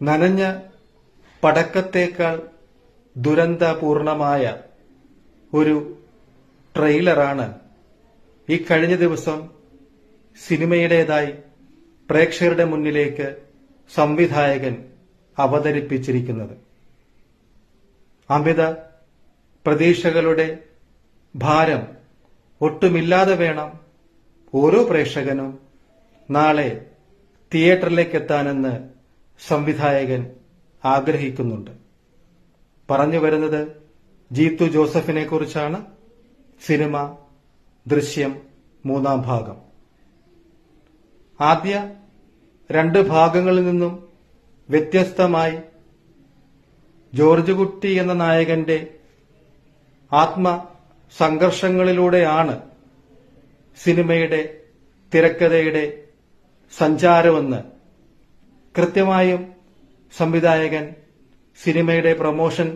നനഞ്ഞ പടക്കത്തേക്കാൾ ദുരന്തപൂർണമായ ഒരു ട്രെയിലറാണ് ഈ കഴിഞ്ഞ ദിവസം സിനിമയുടേതായി പ്രേക്ഷകരുടെ മുന്നിലേക്ക് സംവിധായകൻ അവതരിപ്പിച്ചിരിക്കുന്നത്. അമിത പ്രതീക്ഷകളുടെ ഭാരം ഒട്ടുമില്ലാതെ വേണം ഓരോ പ്രേക്ഷകനും നാളെ തിയേറ്ററിലേക്കെത്താനെന്ന് സംവിധായകൻ ആഗ്രഹിക്കുന്നുണ്ട്. പറഞ്ഞു വരുന്നത് ജീത്തു ജോസഫിനെ കുറിച്ചാണ്. സിനിമ ദൃശ്യം 3-ാം ഭാഗം. ആദ്യ 2 ഭാഗങ്ങളിൽ നിന്നും വ്യത്യസ്തമായി ജോർജ് കുട്ടി എന്ന നായകന്റെ ആത്മസംഘർഷങ്ങളിലൂടെയാണ് സിനിമയുടെ തിരക്കഥയുടെ സഞ്ചാരമെന്ന് കൃത്യമായും സംവിധായകൻ സിനിമയുടെ പ്രൊമോഷൻ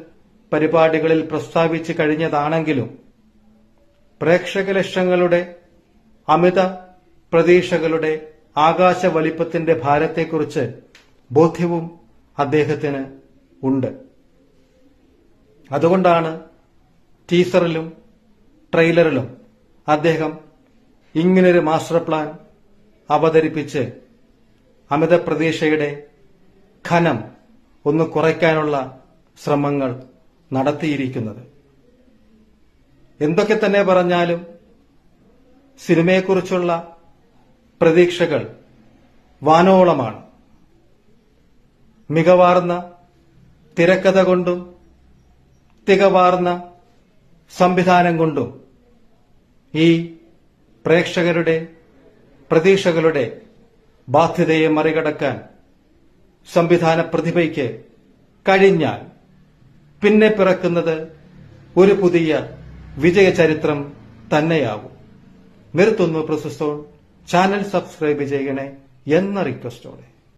പരിപാടികളിൽ പ്രസ്താവിച്ചു കഴിഞ്ഞതാണെങ്കിലും പ്രേക്ഷക ലക്ഷങ്ങളുടെ അമിത പ്രതീക്ഷകളുടെ ആകാശ വലിപ്പത്തിന്റെ ഭാരത്തെക്കുറിച്ച് ബോധ്യവും അദ്ദേഹത്തിന് ഉണ്ട്. അതുകൊണ്ടാണ് ടീസറിലും ട്രെയിലറിലും അദ്ദേഹം ഇങ്ങനൊരു മാസ്റ്റർ പ്ലാൻ അവതരിപ്പിച്ച് അമിത പ്രതീക്ഷയുടെ ഖനം ഒന്ന് കുറയ്ക്കാനുള്ള ശ്രമങ്ങൾ നടത്തിയിരിക്കുന്നത്. എന്തൊക്കെ തന്നെ പറഞ്ഞാലും സിനിമയെക്കുറിച്ചുള്ള പ്രതീക്ഷകൾ വാനോളമാണ്. മികവാർന്ന തിരക്കഥ കൊണ്ടും തികവാർന്ന സംവിധാനം കൊണ്ടും ഈ പ്രേക്ഷകരുടെ പ്രതീക്ഷകളുടെ ബാധ്യതയെ മറികടക്കാൻ സംവിധാന പ്രതിഭയ്ക്ക് കഴിഞ്ഞാൽ പിന്നെ പിറക്കുന്നത് ഒരു പുതിയ വിജയചരിത്രം തന്നെയാവും. നിർത്തുന്നു പ്രൊസസോൺ. ചാനൽ സബ്സ്ക്രൈബ് ചെയ്യണേ എന്ന റിക്വസ്റ്റോടെ.